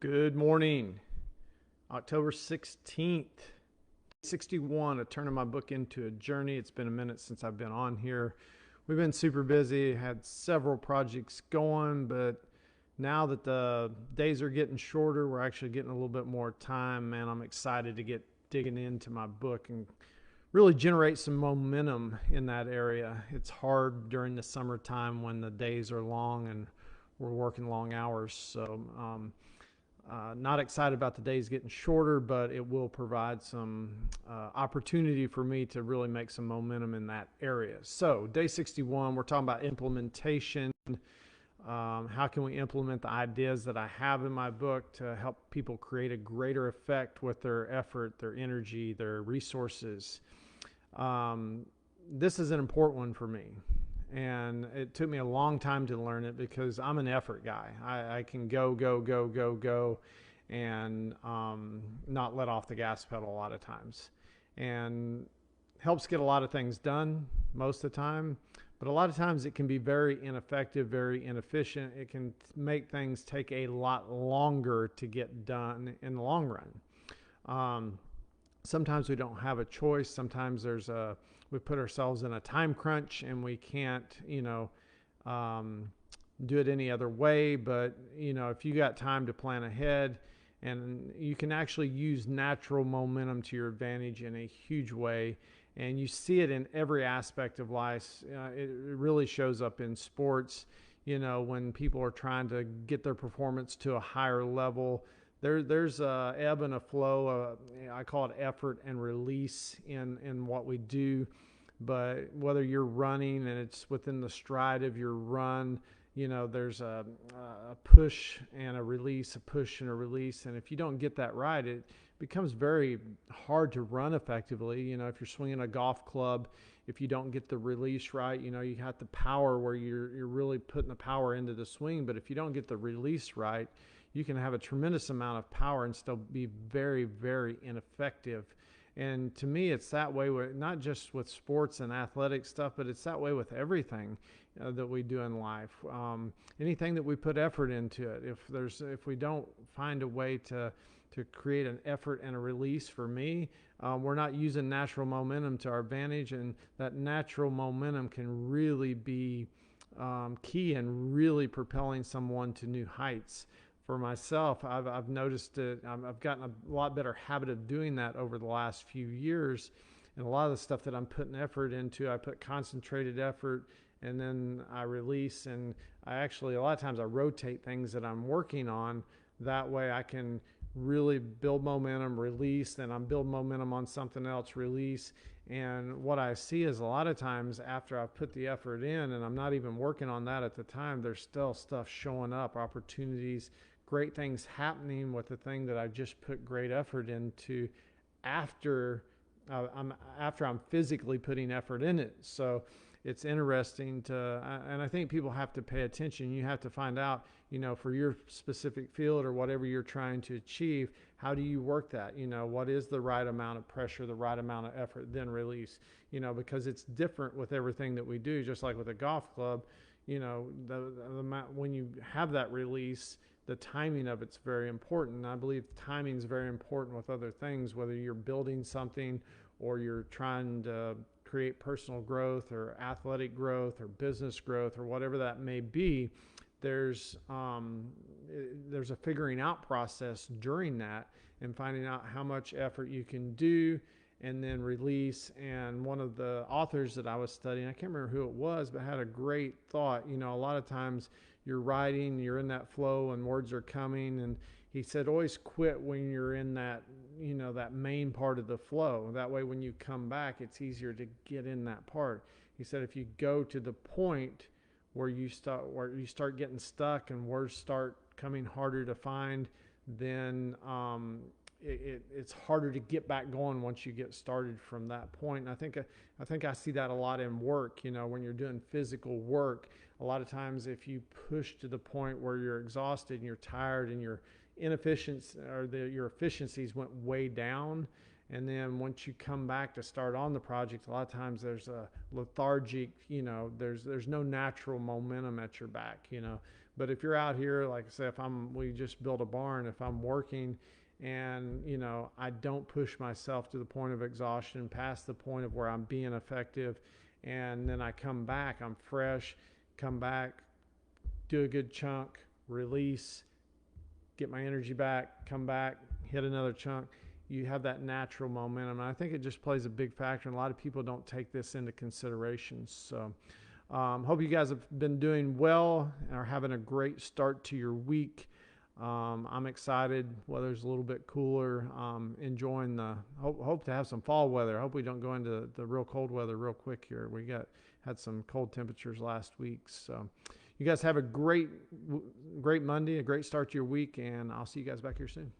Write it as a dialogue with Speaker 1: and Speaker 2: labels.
Speaker 1: Good morning. October 16th, 61, a turning my book into a journey. It's been a minute since I've been on here. We've been super busy, had several projects going, but now that the days are getting shorter, we're actually getting a little bit more time. Man, I'm excited to get digging into my book and really generate some momentum in that area. It's hard during the summertime when the days are long and we're working long hours. Not excited about the days getting shorter, but it will provide some opportunity for me to really make some momentum in that area. So, day 61, we're talking about implementation. How can we implement the ideas that I have in my book to help people create a greater effect with their effort, their energy, their resources? This is an important one for me. And it took me a long time to learn it because I'm an effort guy. I can go, and not let off the gas pedal a lot of times. And helps get a lot of things done most of the time. But a lot of times it can be very ineffective, very inefficient. It can make things take a lot longer to get done in the long run. Sometimes we don't have a choice. Sometimes we put ourselves in a time crunch and we can't, do it any other way. But, if you got time to plan ahead, and you can actually use natural momentum to your advantage in a huge way. And you see it in every aspect of life. It really shows up in sports, when people are trying to get their performance to a higher level. There's a ebb and a flow. I call it effort and release in what we do. But whether you're running and it's within the stride of your run, there's a push and a release, a push and a release. And if you don't get that right, it becomes very hard to run effectively. If you're swinging a golf club, if you don't get the release right, you have the power where you're really putting the power into the swing. But if you don't get the release right, you can have a tremendous amount of power and still be very, very ineffective. And to me, it's that way with not just with sports and athletic stuff, but it's that way with everything that we do in life. Anything that we put effort into it, if we don't find a way to create an effort and a release, for me, we're not using natural momentum to our advantage, and that natural momentum can really be key in really propelling someone to new heights. For myself, I've noticed it. I've gotten a lot better habit of doing that over the last few years. And a lot of the stuff that I'm putting effort into, I put concentrated effort and then I release. And a lot of times I rotate things that I'm working on. That way I can really build momentum, release, then I'm build momentum on something else, release. And what I see is a lot of times after I've put the effort in and I'm not even working on that at the time, there's still stuff showing up, opportunities, great things happening with the thing that I just put great effort into after I'm physically putting effort in it. So it's interesting and I think people have to pay attention. You have to find out, for your specific field or whatever you're trying to achieve, how do you work that? What is the right amount of pressure, the right amount of effort, then release, because it's different with everything that we do, just like with a golf club, when you have that release, the timing of it's very important. And I believe timing is very important with other things, whether you're building something or you're trying to create personal growth or athletic growth or business growth or whatever that may be. There's a figuring out process during that and finding out how much effort you can do and then release. And one of the authors that I was studying, I can't remember who it was, but had a great thought. A lot of times you're writing, you're in that flow and words are coming. And he said, always quit when you're in that, that main part of the flow. That way, when you come back, it's easier to get in that part. He said, if you go to the point where you start getting stuck and words start coming harder to find, then it's harder to get back going once you get started from that point. And I think I see that a lot in work. When you're doing physical work, a lot of times if you push to the point where you're exhausted and you're tired and your inefficiency or your efficiencies went way down, and then once you come back to start on the project, a lot of times there's a lethargic, there's no natural momentum at your back, But if you're out here, like I said, we just built a barn, if I'm working and, I don't push myself to the point of exhaustion, past the point of where I'm being effective, and then I come back, I'm fresh, come back, do a good chunk, release, get my energy back, come back, hit another chunk. You have that natural momentum. And I think it just plays a big factor. And a lot of people don't take this into consideration. So hope you guys have been doing well and are having a great start to your week. I'm excited. Weather's a little bit cooler. Enjoying hope to have some fall weather. I hope we don't go into the real cold weather real quick here. Had some cold temperatures last week. So you guys have a great Monday, a great start to your week, and I'll see you guys back here soon.